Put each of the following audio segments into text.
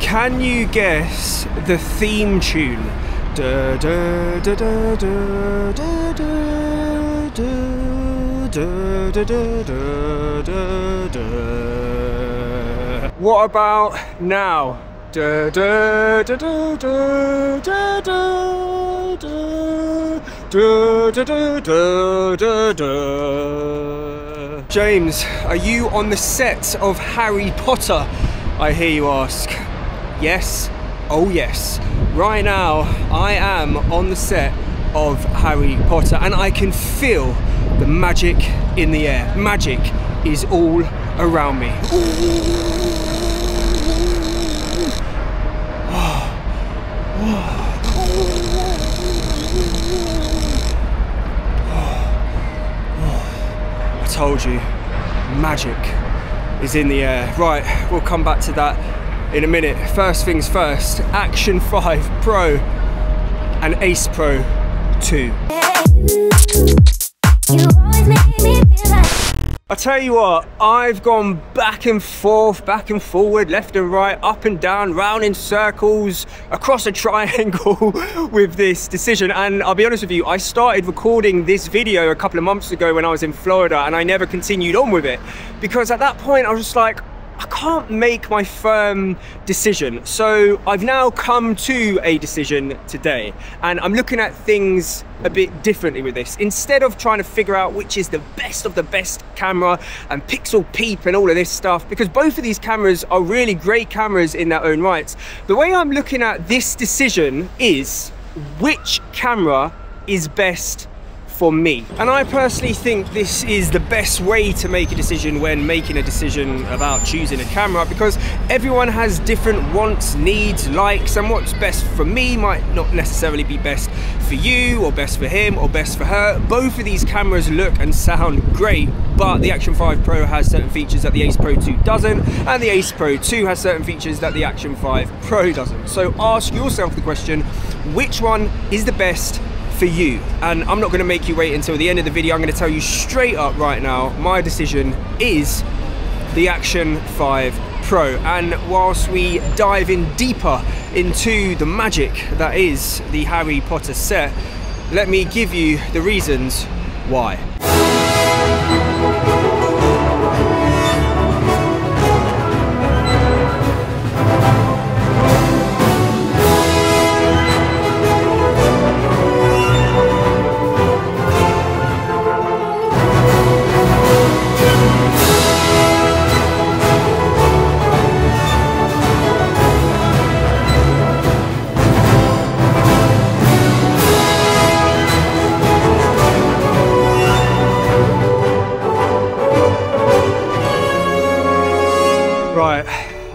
Can you guess the theme tune? Da, da, da, da, da, da, da, da, da, da, da, da. What about now? Da, da, da, da, da, da, da, da, da, da, da, da. James, are you on the set of Harry Potter? I hear you ask. Yes, oh yes. Right now, I am on the set of Harry Potter and I can feel the magic in the air. Magic is all around me. I told you, magic is in the air. Right, we'll come back to that in a minute. First things first, Action 5 Pro and Ace Pro 2. I tell you what, I've gone back and forth, back and forward, left and right, up and down, round in circles, across a triangle with this decision. And I'll be honest with you, I started recording this video a couple of months ago when I was in Florida and I never continued on with it. Because at that point I was just like, I can't make my firm decision. So I've now come to a decision today and I'm looking at things a bit differently with this. Instead of trying to figure out which is the best of the best camera and pixel peep and all of this stuff, because both of these cameras are really great cameras in their own rights, the way I'm looking at this decision is which camera is best for me. And I personally think this is the best way to make a decision when making a decision about choosing a camera, because everyone has different wants, needs, likes, and what's best for me might not necessarily be best for you or best for him or best for her. Both of these cameras look and sound great, but the Action 5 Pro has certain features that the Ace Pro 2 doesn't, and the Ace Pro 2 has certain features that the Action 5 Pro doesn't. So ask yourself the question, which one is the best for you? And I'm not going to make you wait until the end of the video. I'm going to tell you straight up right now, my decision is the Action 5 Pro. And whilst we dive in deeper into the magic that is the Harry Potter set, let me give you the reasons why.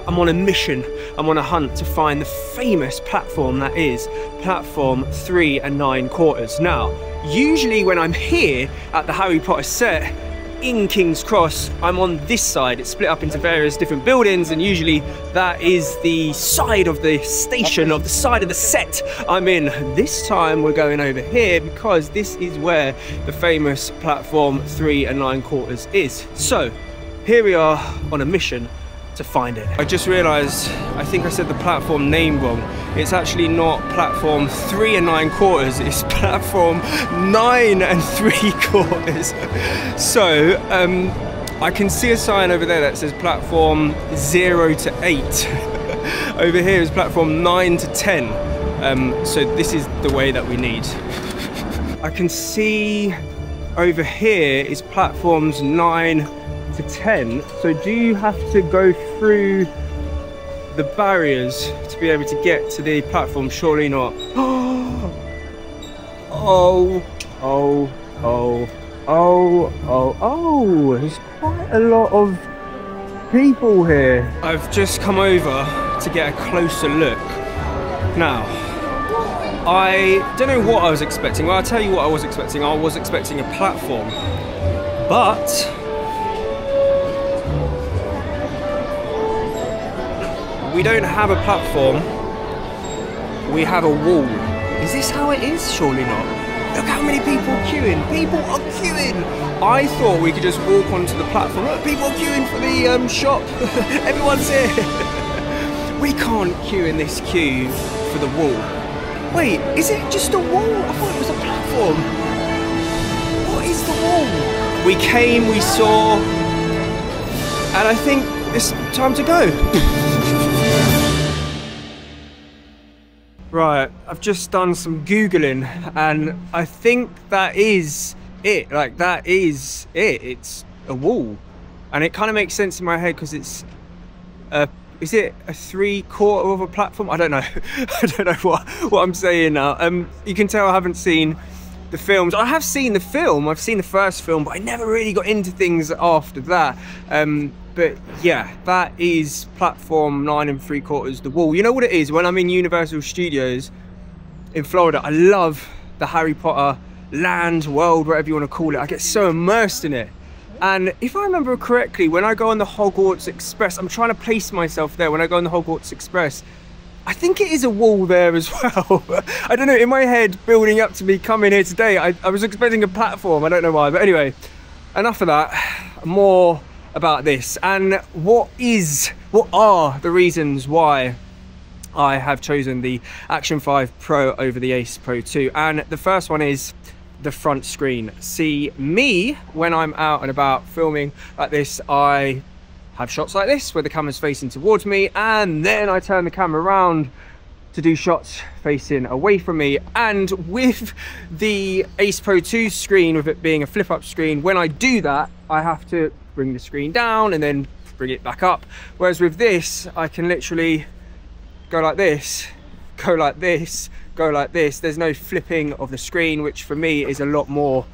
I'm on a mission, I'm on a hunt to find the famous platform that is platform 3 9/4. Now, usually when I'm here at the Harry Potter set in King's Cross, I'm on this side. It's split up into various different buildings, and usually that is the side of the station, of the side of the set I'm in. This time we're going over here because this is where the famous platform 3 9/4 is. So here we are on a mission to find it. I just realized, I think I said the platform name wrong. It's actually not platform 3 9/4, it's platform 9 3/4. So I can see a sign over there that says platform 0 to 8. Over here is platform 9 to 10. So this is the way that we need. I can see over here is platforms 9 to 10. So do you have to go through the barriers to be able to get to the platform? Surely not. Oh, there's quite a lot of people here. I've just come over to get a closer look. Now, I don't know what I was expecting. Well, I'll tell you what I was expecting. I was expecting a platform, but we don't have a platform, we have a wall. Is this how it is? Surely not. Look how many people are queuing. People are queuing. I thought we could just walk onto the platform. Look, people are queuing for the shop. Everyone's here. We can't queue in this queue for the wall. Wait, is it just a wall? I thought it was a platform. What is the wall? We came, we saw, and I think it's time to go. Right, I've just done some Googling and I think that is it. Like, that is it. It's a wall. And it kind of makes sense in my head because it's is it a 3/4 of a platform? I don't know. I don't know what I'm saying now. You can tell I haven't seen the films. I have seen the film. I've seen the first film, but I never really got into things after that. But yeah, that is platform 9 3/4, the wall. You know what it is? When I'm in Universal Studios in Florida, I love the Harry Potter land, world, whatever you want to call it. I get so immersed in it. And if I remember correctly, when I go on the Hogwarts Express, I'm trying to place myself there. When I go on the Hogwarts Express, I think it is a wall there as well. I don't know, in my head, building up to me coming here today, I was expecting a platform. I don't know why, but anyway, enough of that. More about this and what are the reasons why I have chosen the Action 5 Pro over the Ace Pro 2. And the first one is the front screen. See, me, when I'm out and about filming like this, I have shots like this where the camera's facing towards me, and then I turn the camera around to do shots facing away from me. And with the Ace Pro 2 screen, with it being a flip up screen, when I do that, I have to bring the screen down and then bring it back up. Whereas with this, I can literally go like this, go like this, go like this. There's no flipping of the screen, which for me is a lot more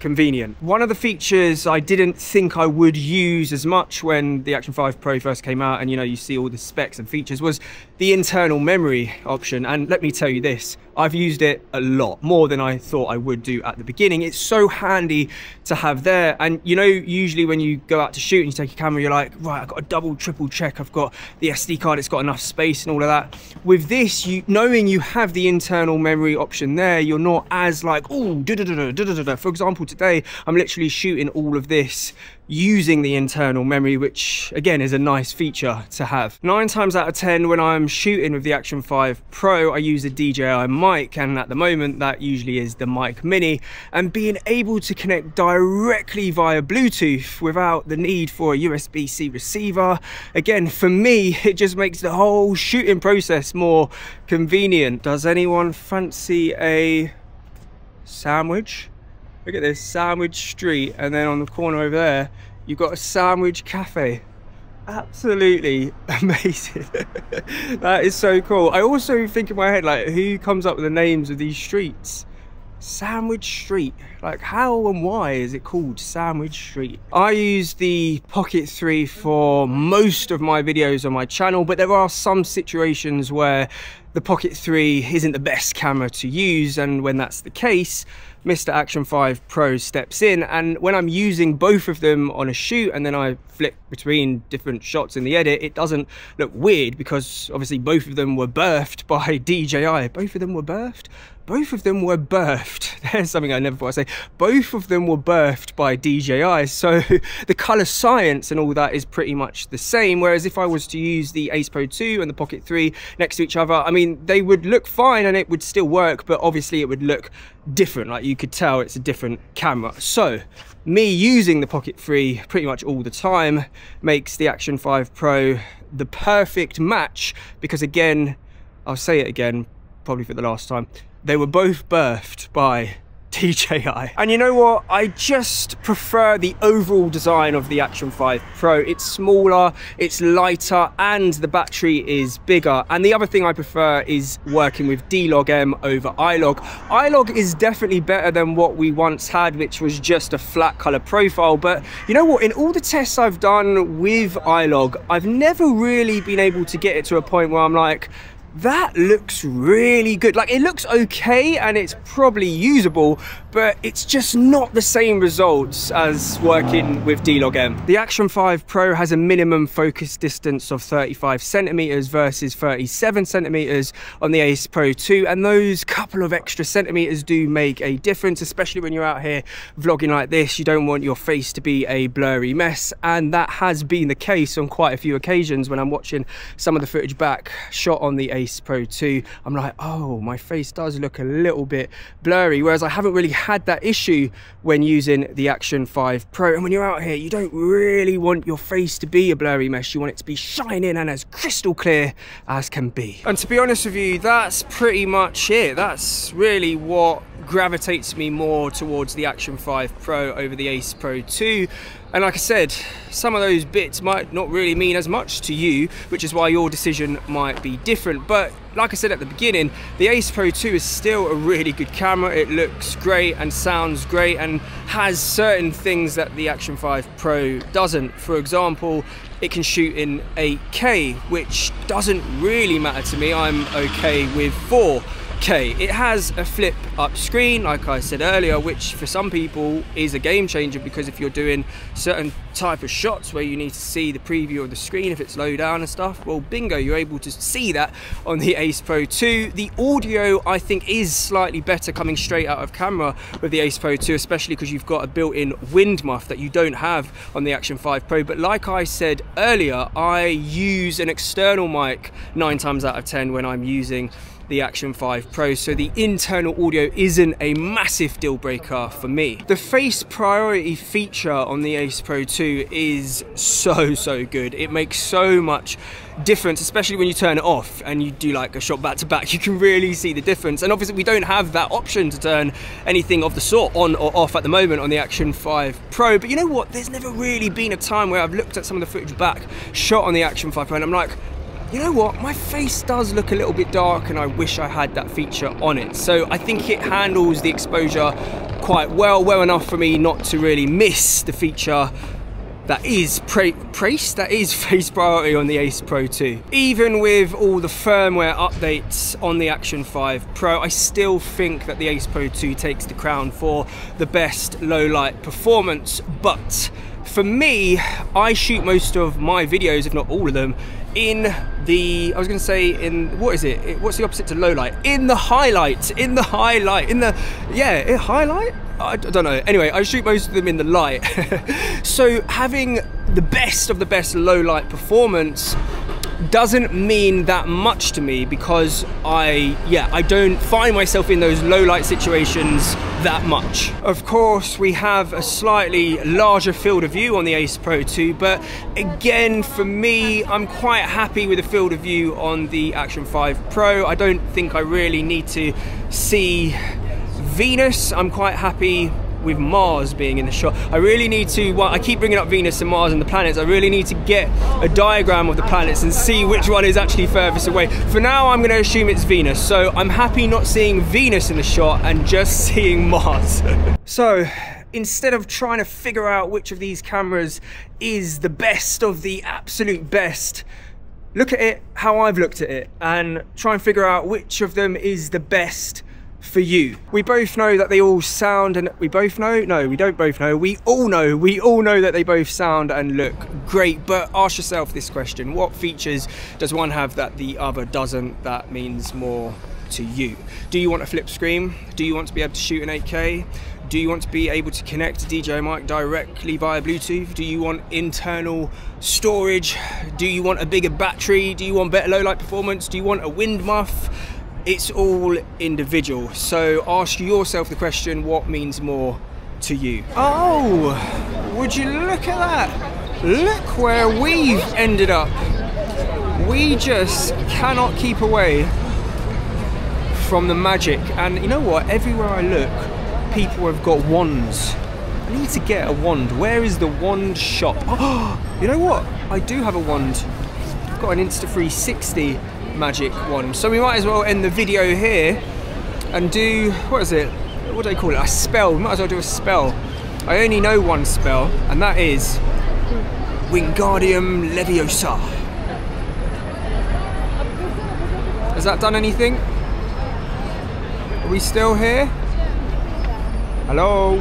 convenient. One of the features I didn't think I would use as much when the Action 5 Pro first came out, and you know, you see all the specs and features, was the internal memory option. And let me tell you this, I've used it a lot, more than I thought I would do at the beginning. It's so handy to have there. And you know, usually when you go out to shoot and you take a camera, you're like, right, I've got to double, triple check, I've got the SD card, it's got enough space and all of that. With this, knowing you have the internal memory option there, you're not as like, oh, for example, today I'm literally shooting all of this using the internal memory, which again is a nice feature to have. 9 times out of 10 when I'm shooting with the Action 5 Pro, I use a DJI mic, and at the moment that usually is the Mic Mini, and being able to connect directly via Bluetooth without the need for a USB-C receiver, again, for me, it just makes the whole shooting process more convenient. Does anyone fancy a sandwich? Look at this, Sandwich Street, and then on the corner over there you've got a sandwich cafe. Absolutely amazing. That is so cool. I also think in my head, like, who comes up with the names of these streets? Sandwich Street, like, how and why is it called Sandwich Street? I use the Pocket 3 for most of my videos on my channel, but there are some situations where the Pocket 3 isn't the best camera to use, and when that's the case, Mr. Action 5 Pro steps in. And when I'm using both of them on a shoot and then I flick between different shots in the edit, it doesn't look weird, because obviously both of them were birthed by DJI. Both of them were birthed? Both of them were birthed. There's something I never thought I'd say. Both of them were birthed by DJI. So the color science and all that is pretty much the same. Whereas if I was to use the Ace Pro 2 and the Pocket 3 next to each other, I mean, they would look fine and it would still work, but obviously it would look different. Like, you could tell it's a different camera. So me using the Pocket 3 pretty much all the time makes the Action 5 Pro the perfect match, because again, I'll say it again, probably for the last time, they were both birthed by DJI. And you know what? I just prefer the overall design of the Action 5 Pro. It's smaller, it's lighter, and the battery is bigger. And the other thing I prefer is working with D-Log-M over iLog. iLog is definitely better than what we once had, which was just a flat color profile. But you know what? In all the tests I've done with iLog, I've never really been able to get it to a point where I'm like, that looks really good. Like, it looks okay and it's probably usable, but it's just not the same results as working with D-Log-M. The Action 5 Pro has a minimum focus distance of 35 centimeters versus 37 centimeters on the Ace Pro 2, and those couple of extra centimeters do make a difference, especially when you're out here vlogging like this. You don't want your face to be a blurry mess, and that has been the case on quite a few occasions when I'm watching some of the footage back shot on the Ace Pro 2. I'm like, oh, my face does look a little bit blurry, whereas I haven't really had that issue when using the Action 5 Pro. And when you're out here, you don't really want your face to be a blurry mess. You want it to be shining and as crystal clear as can be. And to be honest with you, that's pretty much it. That's really what gravitates me more towards the Action 5 Pro over the Ace Pro 2. And like I said, some of those bits might not really mean as much to you, which is why your decision might be different. But like I said at the beginning, the Ace Pro 2 is still a really good camera. It looks great and sounds great and has certain things that the Action 5 Pro doesn't. For example, it can shoot in 8K, which doesn't really matter to me. I'm okay with 4K. It has a flip up screen, like I said earlier, which for some people is a game changer, because if you're doing certain type of shots where you need to see the preview of the screen if it's low down and stuff, well, bingo, you're able to see that on the Ace Pro 2. The audio, I think, is slightly better coming straight out of camera with the Ace Pro 2, especially because you've got a built-in wind muff that you don't have on the Action 5 Pro. But like I said earlier, I use an external mic 9 times out of 10 when I'm using the Action 5 Pro, so the internal audio isn't a massive deal breaker for me. The face priority feature on the Ace Pro 2 is so good. It makes so much difference, especially when you turn it off and you do like a shot back to back. You can really see the difference, and obviously we don't have that option to turn anything of the sort on or off at the moment on the Action 5 Pro. But you know what, there's never really been a time where I've looked at some of the footage back shot on the Action 5 Pro and I'm like, you know what, my face does look a little bit dark and I wish I had that feature on it. So I think it handles the exposure quite well enough for me not to really miss the feature that is face priority on the Ace Pro 2. Even with all the firmware updates on the Action 5 Pro, I still think that the Ace Pro 2 takes the crown for the best low light performance. But for me, I shoot most of my videos, if not all of them, in the, what's the opposite to low light? In the highlight, highlight? I don't know. Anyway, I shoot most of them in the light. So having the best of the best low light performance doesn't mean that much to me, because I don't find myself in those low light situations that much. Of course, we have a slightly larger field of view on the Ace Pro 2, but again, for me, I'm quite happy with the field of view on the Action 5 Pro. I don't think I really need to see Venus. I'm quite happy with Mars being in the shot. I really need to, well, I keep bringing up Venus and Mars and the planets. I really need to get a diagram of the planets and see which one is actually furthest away. For now, I'm going to assume it's Venus. So I'm happy not seeing Venus in the shot and just seeing Mars. So instead of trying to figure out which of these cameras is the best of the absolute best, look at it how I've looked at it and try and figure out which of them is the best for you. We both know that they all sound, and we both know? No, we don't both know. We all know that they both sound and look great. But ask yourself this question: what features does one have that the other doesn't, that means more to you? Do you want a flip screen? Do you want to be able to shoot in 8K? Do you want to be able to connect a DJI mic directly via Bluetooth? Do you want internal storage? Do you want a bigger battery? Do you want better low light performance? Do you want a wind muff? It's all individual. So ask yourself the question, what means more to you? Oh, would you look at that? Look where we've ended up. We just cannot keep away from the magic. And you know what? Everywhere I look, people have got wands. I need to get a wand. Where is the wand shop? Oh, you know what? I do have a wand. I've got an Insta360 magic wand. So we might as well end the video here and do, what do they call it? A spell. We might as well do a spell. I only know one spell, and that is Wingardium Leviosa. Has that done anything? Are we still here? Hello?